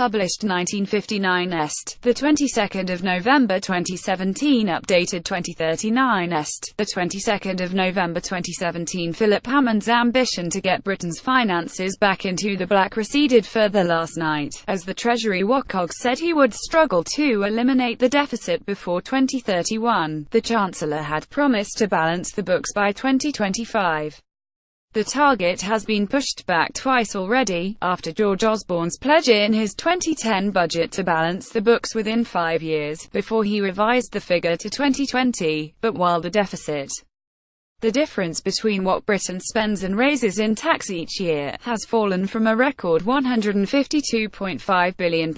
published 1959 est, the 22nd of November 2017, updated 2039 est, the 22nd of November 2017. Philip Hammonds' ambition to get Britain's finances back into the black receded further last night, as the Treasury watcog said he would struggle to eliminate the deficit before 2031. The Chancellor had promised to balance the books by 2025. The target has been pushed back twice already, after George Osborne's pledge in his 2010 budget to balance the books within 5 years, before he revised the figure to 2020, but while the deficit, the difference between what Britain spends and raises in tax each year, has fallen from a record £152.5 billion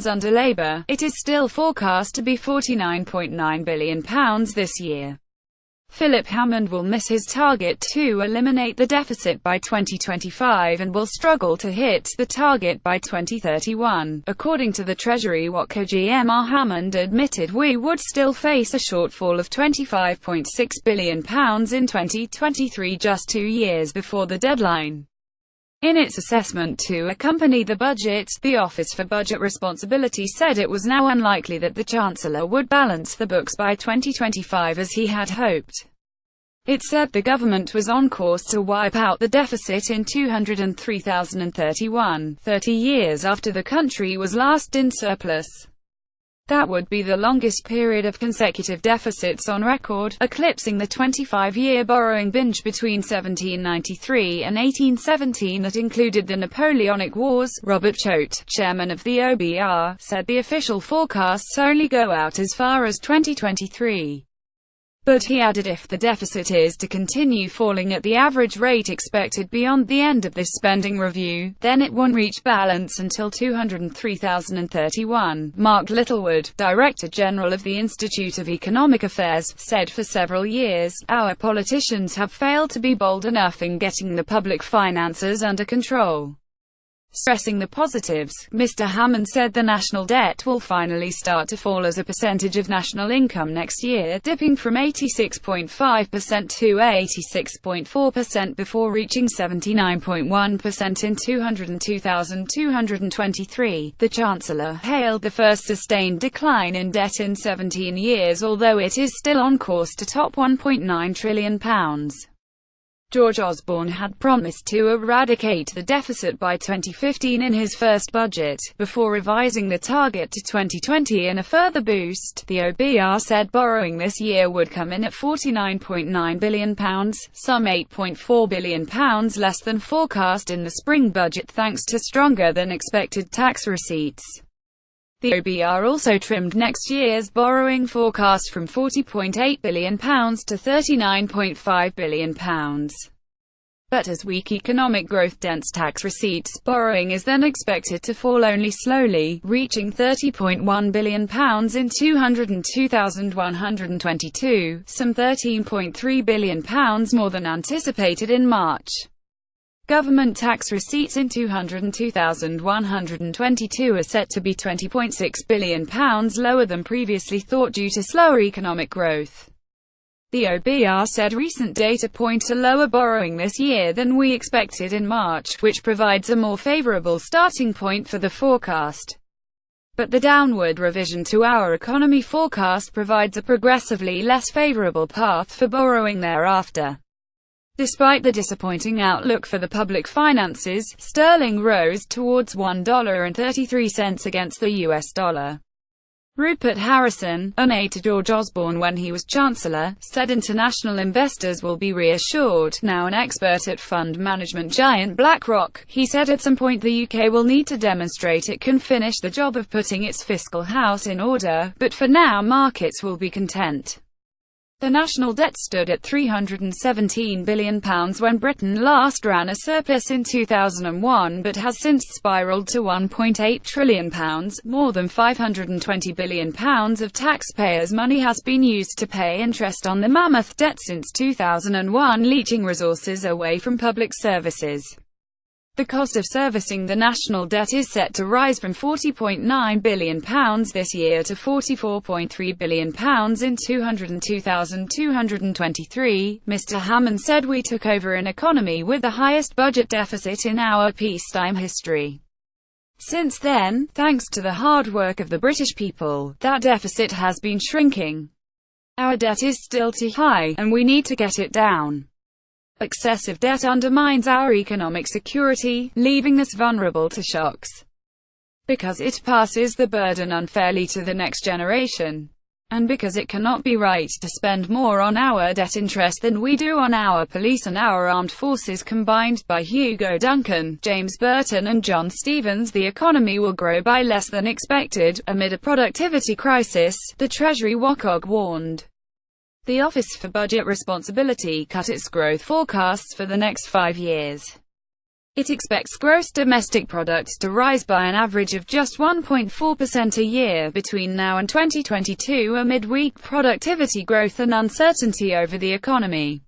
under Labour, it is still forecast to be £49.9 billion this year. Philip Hammond will miss his target to eliminate the deficit by 2025 and will struggle to hit the target by 2031. According to the Treasury watcog, Hammond admitted we would still face a shortfall of £25.6 billion in 2023, just 2 years before the deadline. In its assessment to accompany the budget, the Office for Budget Responsibility said it was now unlikely that the Chancellor would balance the books by 2025 as he had hoped. It said the government was on course to wipe out the deficit in 2031, 30 years after the country was last in surplus. That would be the longest period of consecutive deficits on record, eclipsing the 25-year borrowing binge between 1793 and 1817 that included the Napoleonic Wars. Robert Choate, chairman of the OBR, said the official forecasts only go out as far as 2023. But he added if the deficit is to continue falling at the average rate expected beyond the end of this spending review, then it won't reach balance until 2031. Mark Littlewood, Director General of the Institute of Economic Affairs, said for several years, our politicians have failed to be bold enough in getting the public finances under control. Stressing the positives, Mr. Hammond said the national debt will finally start to fall as a percentage of national income next year, dipping from 86.5% to 86.4% before reaching 79.1% in 2023. The Chancellor hailed the first sustained decline in debt in 17 years, although it is still on course to top £1.9 trillion. George Osborne had promised to eradicate the deficit by 2015 in his first budget, before revising the target to 2020 in a further boost. The OBR said borrowing this year would come in at £49.9 billion, some £8.4 billion less than forecast in the spring budget thanks to stronger than expected tax receipts. The OBR also trimmed next year's borrowing forecast from £40.8 billion to £39.5 billion. But as weak economic growth dents tax receipts, borrowing is then expected to fall only slowly, reaching £30.1 billion in 2022, some £13.3 billion more than anticipated in March. Government tax receipts in 2022 are set to be £20.6 billion lower than previously thought due to slower economic growth. The OBR said recent data point to lower borrowing this year than we expected in March, which provides a more favourable starting point for the forecast. But the downward revision to our economy forecast provides a progressively less favourable path for borrowing thereafter. Despite the disappointing outlook for the public finances, sterling rose towards $1.33 against the US dollar. Rupert Harrison, an aide to George Osborne when he was Chancellor, said international investors will be reassured. Now an expert at fund management giant BlackRock, he said at some point the UK will need to demonstrate it can finish the job of putting its fiscal house in order, but for now markets will be content. The national debt stood at £317 billion when Britain last ran a surplus in 2001 but has since spiralled to £1.8 trillion. More than £520 billion of taxpayers' money has been used to pay interest on the mammoth debt since 2001, leaching resources away from public services. The cost of servicing the national debt is set to rise from £40.9 billion this year to £44.3 billion in 2023. Mr. Hammond said we took over an economy with the highest budget deficit in our peacetime history. Since then, thanks to the hard work of the British people, that deficit has been shrinking. Our debt is still too high, and we need to get it down. Excessive debt undermines our economic security, leaving us vulnerable to shocks, because it passes the burden unfairly to the next generation, and because it cannot be right to spend more on our debt interest than we do on our police and our armed forces combined. By Hugo Duncan, James Burton and John Stevens, the economy will grow by less than expected, amid a productivity crisis, the Treasury watcog warned. The Office for Budget Responsibility cut its growth forecasts for the next 5 years. It expects gross domestic product to rise by an average of just 1.4% a year between now and 2022 amid weak productivity growth and uncertainty over the economy.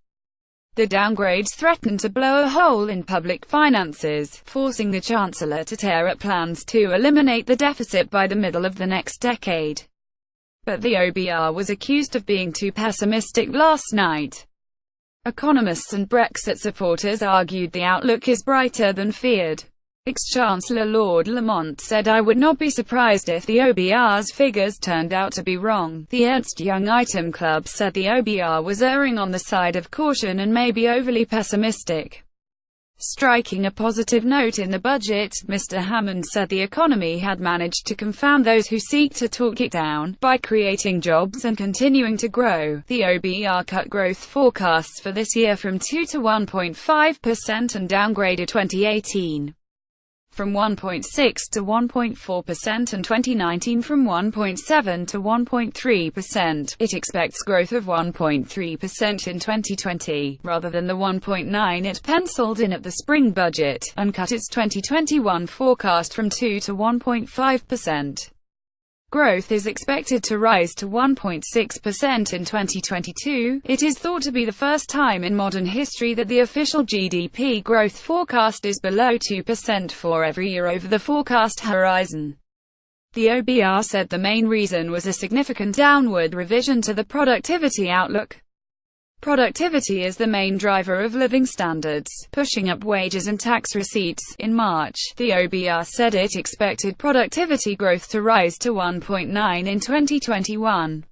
The downgrades threaten to blow a hole in public finances, forcing the Chancellor to tear up plans to eliminate the deficit by the middle of the next decade. But the OBR was accused of being too pessimistic last night. Economists and Brexit supporters argued the outlook is brighter than feared. Ex-Chancellor Lord Lamont said, "I would not be surprised if the OBR's figures turned out to be wrong." The Ernst Young Item Club said the OBR was erring on the side of caution and may be overly pessimistic. Striking a positive note in the budget, Mr. Hammonds said the economy had managed to confound those who seek to talk it down, by creating jobs and continuing to grow. The OBR cut growth forecasts for this year from 2 to 1.5% and downgraded 2018 from 1.6 to 1.4% and 2019 from 1.7 to 1.3%. It expects growth of 1.3% in 2020, rather than the 1.9% it penciled in at the spring budget, and cut its 2021 forecast from 2 to 1.5%. Growth is expected to rise to 1.6% in 2022. It is thought to be the first time in modern history that the official GDP growth forecast is below 2% for every year over the forecast horizon. The OBR said the main reason was a significant downward revision to the productivity outlook. Productivity is the main driver of living standards, pushing up wages and tax receipts. In March, the OBR said it expected productivity growth to rise to 1.9% in 2021.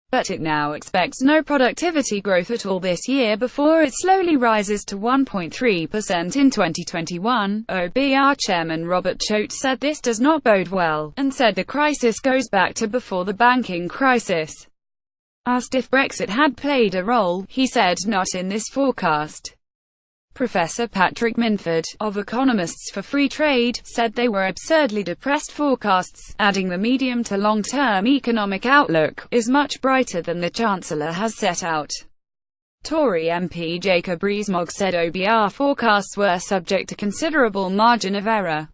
But it now expects no productivity growth at all this year before it slowly rises to 1.3% in 2021. OBR Chairman Robert Choate said this does not bode well, and said the crisis goes back to before the banking crisis. Asked if Brexit had played a role, he said, "Not in this forecast." Professor Patrick Minford, of Economists for Free Trade, said they were absurdly depressed forecasts, adding the medium to long-term economic outlook is much brighter than the Chancellor has set out. Tory MP Jacob Rees-Mogg said OBR forecasts were subject to considerable margin of error.